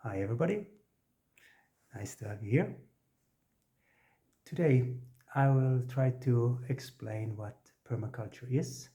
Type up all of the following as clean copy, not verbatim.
Hi everybody, nice to have you here. Today I will try to explain what permaculture is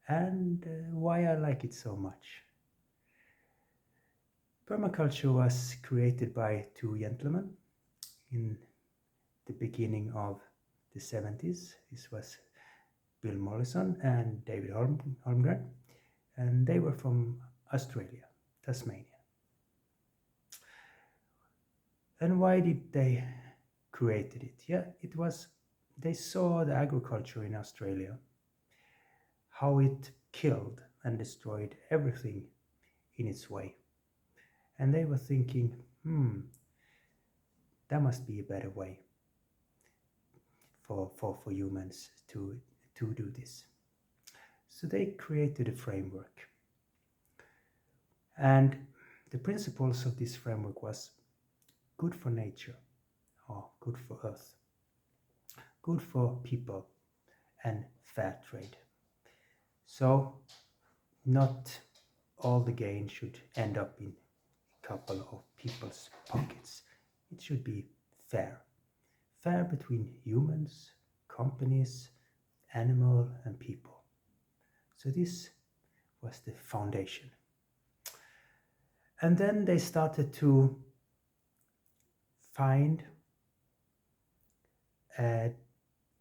and why I like it so much. Permaculture was created by two gentlemen in the beginning of the 70s. This was Bill Mollison and David Holmgren, and they were from Australia, Tasmania. And why did they created it? Yeah, it was they saw the agriculture in Australia, how it killed and destroyed everything in its way. And they were thinking, there must be a better way for humans to do this. So they created a framework. And the principles of this framework was good for nature, or good for earth, good for people, and fair trade. So not all the gain should end up in a couple of people's pockets. It should be fair. Fair between humans, companies, animal, and people. So this was the foundation. And then they started to find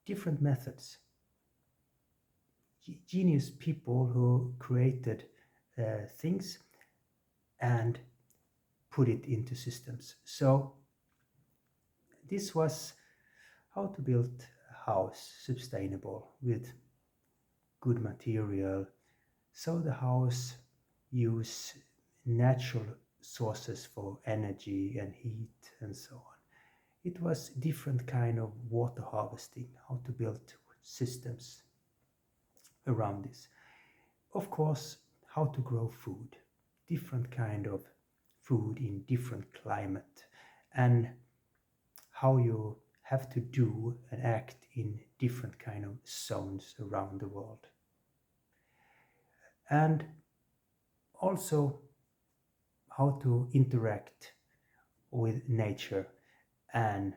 different methods. Genius people who created things and put it into systems. So this was how to build a house sustainable with good material, so the house use natural sources for energy and heat and so on. It was different kind of water harvesting, how to build systems around this. Of course, how to grow food, different kind of food in different climate, and how you have to do and act in different kind of zones around the world. And also how to interact with nature and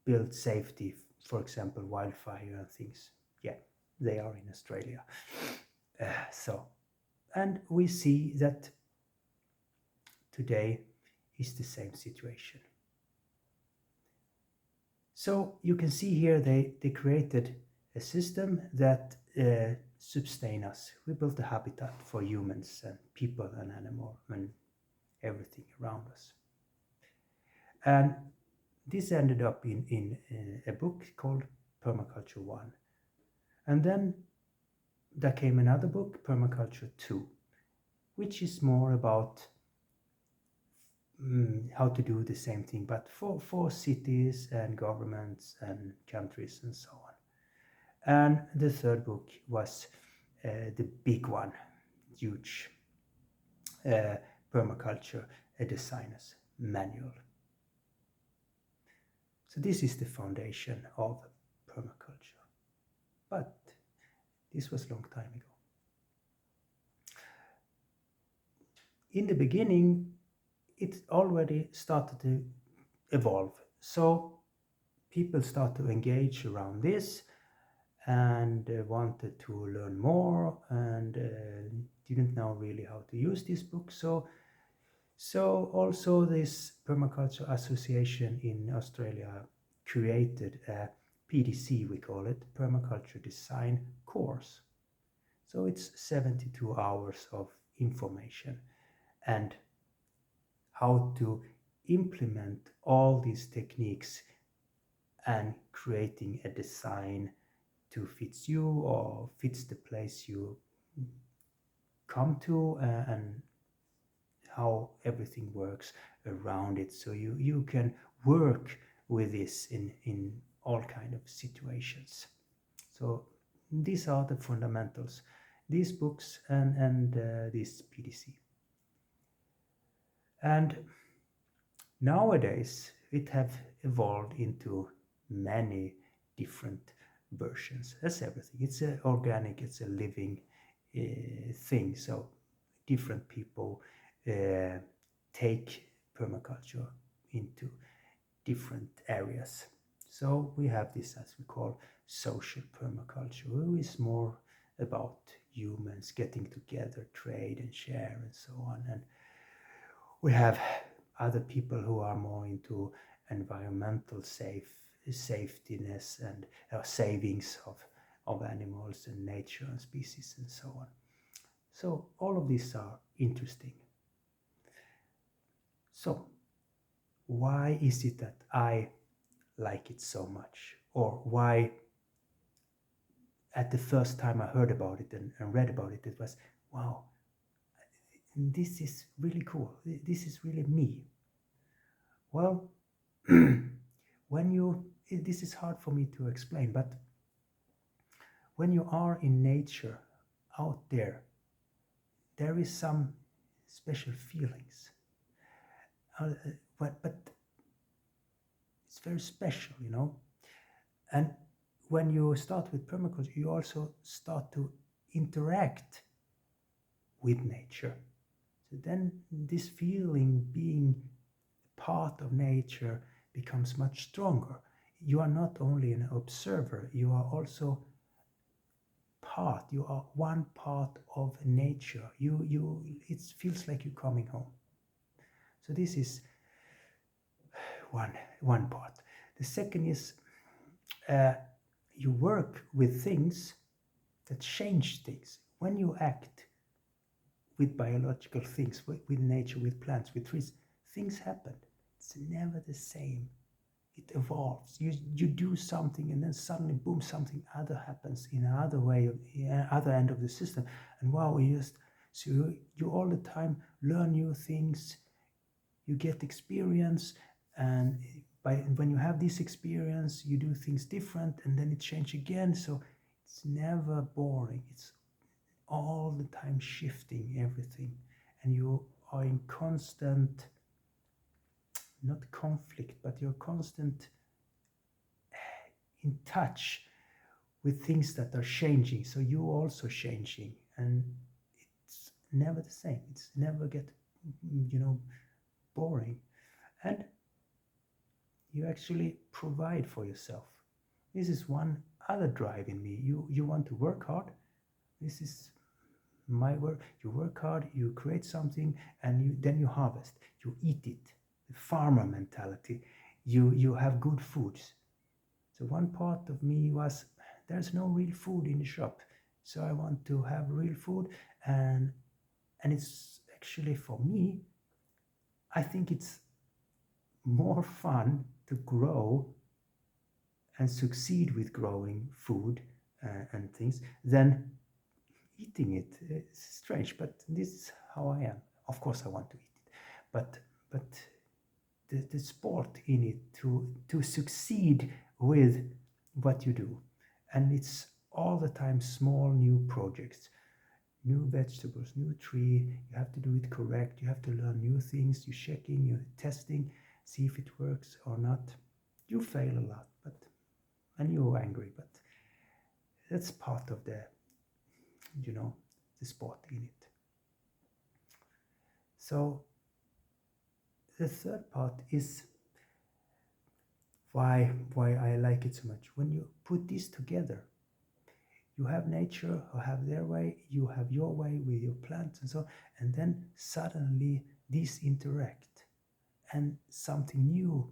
build safety, for example, wildfire and things. Yeah, they are in Australia. And we see that today is the same situation. So you can see here they created a system that sustain us. We built a habitat for humans and people and animal and everything around us. And this ended up in a book called Permaculture 1. And then there came another book, Permaculture 2, which is more about how to do the same thing, but for cities and governments and countries and so on. And the third book was the big one, huge, Permaculture, a designer's manual. So this is the foundation of permaculture. But this was a long time ago. In the beginning, it already started to evolve. So people start to engage around this and wanted to learn more and didn't know really how to use this book. So also this Permaculture Association in Australia created a PDC, we call it, Permaculture Design course. So it's 72 hours of information and how to implement all these techniques and creating a design to fit you or fits the place you come to and how everything works around it, so you can work with this in all kind of situations. So these are the fundamentals, these books and this PDC. And nowadays it have evolved into many different versions. That's everything. It's a organic, it's a living thing. So different people take permaculture into different areas. So we have this as we call social permaculture, who is more about humans getting together, trade and share and so on. And we have other people who are more into environmental safetyness and savings of animals and nature and species and so on. So all of these are interesting. So why is it that I like it so much? Or why at the first time I heard about it and read about it, it was, wow, this is really cool. This is really me. Well, this is hard for me to explain, but when you are in nature, out there, there is some special feelings. But it's very special, you know. And when you start with permaculture, you also start to interact with nature. So then this feeling being part of nature becomes much stronger. You are not only an observer, you are also you are one part of nature. It feels like you're coming home. So this is one part. The second is you work with things that change things. When you act with biological things, with nature, with plants, with trees, things happen. It's never the same. It evolves. You do something and then suddenly, boom, something other happens in another way, other end of the system. And wow, so you all the time learn new things, you get experience, and when you have this experience, you do things different, and then it changes again. So it's never boring. It's all the time shifting everything, and you are in constant, not conflict, but you're constant in touch with things that are changing. So you're also changing, and it's never the same. It's never get, boring. And you actually provide for yourself. This is one other drive in me. You want to work hard. This is my work. You work hard, you create something, and then you harvest. You eat it. The farmer mentality. You have good foods. So one part of me was, there's no real food in the shop, so I want to have real food, and it's actually, for me, I think it's more fun to grow and succeed with growing food and things than eating it. It's strange, but this is how I am. Of course I want to eat it, but the sport in it to succeed with what you do. And it's all the time small new projects, new vegetables, new tree. You have to do it correct. You have to learn new things. You're checking, you're testing, see if it works or not. You fail a lot, and you're angry, but that's part of the sport in it. So the third part is why I like it so much. When you put this together, you have nature who have their way, you have your way with your plants and so on, and then suddenly these interact and something new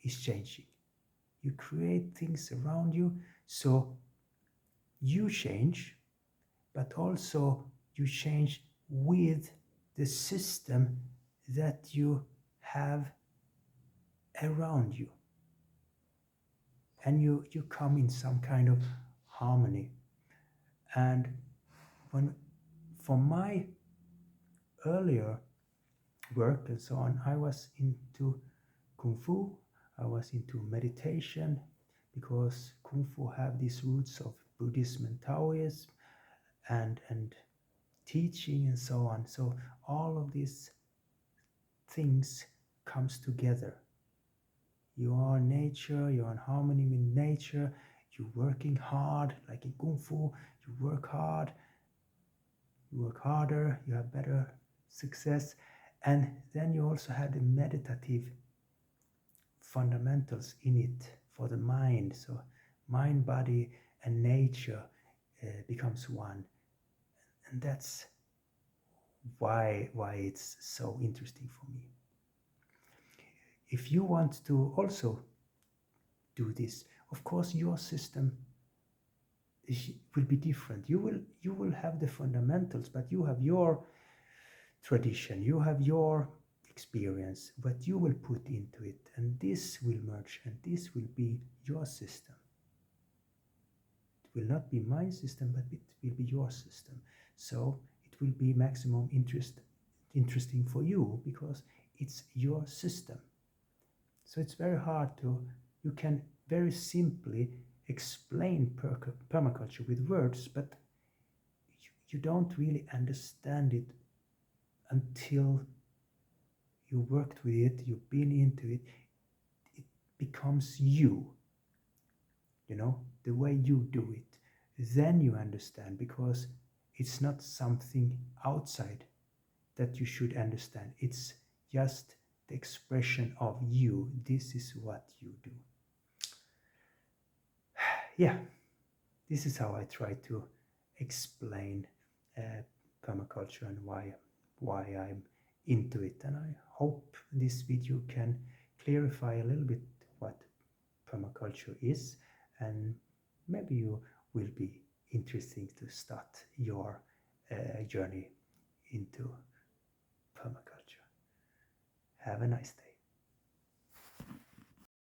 is changing. You create things around you, so you change, but also you change with the system that you have around you. And you come in some kind of harmony. And for my earlier work and so on, I was into Kung Fu, I was into meditation, because Kung Fu have these roots of Buddhism and Taoism and teaching and so on. So all of these things comes together. You are nature, you're in harmony with nature, you're working hard, like in Kung Fu, you work hard, you work harder, you have better success, And then you also have the meditative fundamentals in it for the mind. So mind, body, and nature becomes one, and that's why it's so interesting for me. If you want to also do this, of course, your system will be different. You will have the fundamentals, but you have your tradition, you have your experience, what you will put into it, and this will merge, and this will be your system. It will not be my system, but it will be your system. So it will be maximum interesting for you because it's your system. So it's very hard to, you can very simply explain permaculture with words, but you don't really understand it until you worked with it, you've been into it. It becomes you, the way you do it. Then you understand, because it's not something outside that you should understand. It's just the expression of you. This is what you do. Yeah, this is how I try to explain permaculture and why I'm into it. And I hope this video can clarify a little bit what permaculture is, and maybe you will be interesting to start your journey into permaculture. Have a nice day.